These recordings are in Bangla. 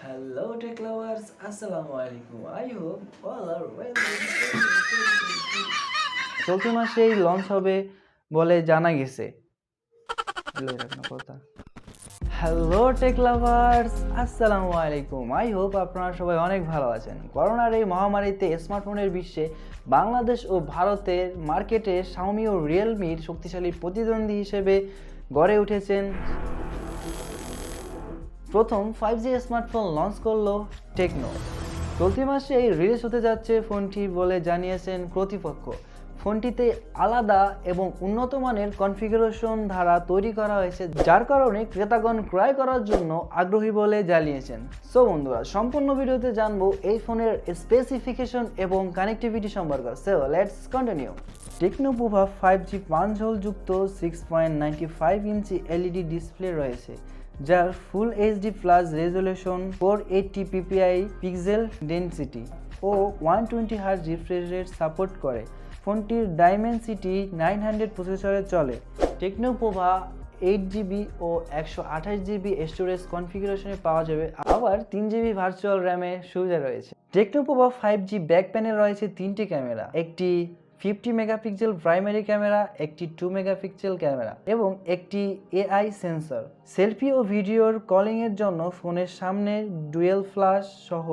Hello tech lovers, assalamu alaikum. I hope all are well. চলতি মাসেই লঞ্চ হবে বলে জানা গেছে। হ্যালো টেক লাভার্স, আসসালামু আলাইকুম। আই হোপ আপনারা সবাই অনেক ভালো আছেন। করোনার এই মহামারীতে স্মার্টফোনের বিশ্বে বাংলাদেশ ও ভারতের মার্কেটে শাওমি ও রিয়েলমির শক্তিশালী প্রতিদ্বন্দ্বী হিসেবে গড়ে উঠেছেন। প্রথম 5G স্মার্টফোন লঞ্চ করলো টেকনো। চলতি মাসেই রিলিজ হতে যাচ্ছে ফোনটি বলে জানিয়েছেন কর্তৃপক্ষ। ফোনটিতে আলাদা এবং উন্নত মানের কনফিগারেশন ধারা তৈরি করা হয়েছে, যার কারণে ক্রেতাগণ ক্রয় করার জন্য আগ্রহী বলে জানিয়েছেন। সো বন্ধুরা, সম্পূর্ণ ভিডিওতে জানবো এই ফোনের স্পেসিফিকেশন এবং কানেক্টিভিটি সম্পর্কে। So let's continue. Tecno Pova 5G 5 hole যুক্ত 6.95 ইঞ্চি এলইডি ডিসপ্লে রয়েছে, যার full HD plus resolution, 480 PPI pixel density ও 120 হার্জ রিফ্রেশ রেট সাপোর্ট করে। ফোনটির ডাইমেনসিটি 900 প্রসেসরে চলে। টেকনো পোভা 8GB ও 128GB স্টোরেজ কনফিগারেশনে পাওয়া যাবে, আবার 3GB ভার্চুয়াল র্যামে সুবিধা রয়েছে। Techno Pova 5G back panel রয়েছে 3টি ক্যামেরা, একটি 50 মেগাপিক্সেল প্রাইমারি ক্যামেরা, একটি 2 মেগাপিক্সেল ক্যামেরা এবং একটি এআই সেন্সর। সেলফি ও ভিডিওর কলিংয়ের জন্য ফোনের সামনে ডুয়েল ফ্ল্যাশ সহ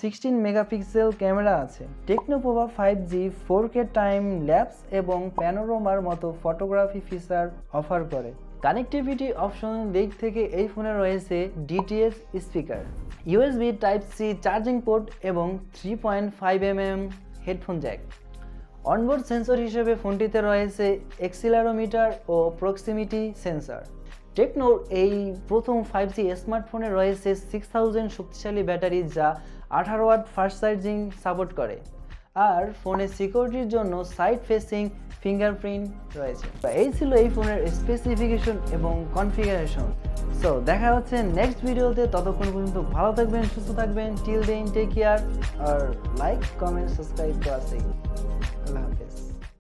16 মেগাপিক্সেল ক্যামেরা আছে। Techno Pova 5G 4K time lapse এবং প্যানোরামার মতো ফটোগ্রাফি ফিচার অফার করে। কানেক্টিভিটি অপশন দিক থেকে এই ফোনে রয়েছে DTS speaker, USB Type-C charging port এবং 3.5mm headphone Jack. Onboard sensor হিসেবে ফোনটিতে রয়েছে অ্যাক্সিলারোমিটার ও প্রক্সিমিটি সেন্সর। টেকনোর এই প্রথম 5G স্মার্টফোনে রয়েছে 6000 শক্তিশালী ব্যাটারি, যা 18 ওয়াট ফাস্ট চার্জিং সাপোর্ট করে। আর ফোনের সিকিউরিটির জন্য সাইড ফেসিং ফিঙ্গারপ্রিন্ট রয়েছে। এই ছিল এই ফোনের স্পেসিফিকেশন এবং কনফিগারেশন। সো দেখা হচ্ছে নেক্সট ভিডিওতে। ততক্ষণ পর্যন্ত ভালো থাকবেন, সুস্থ থাকবেন। টিল দেন টেক কেয়ার আর লাইক, কমেন্ট, সাবস্ক্রাইব করা।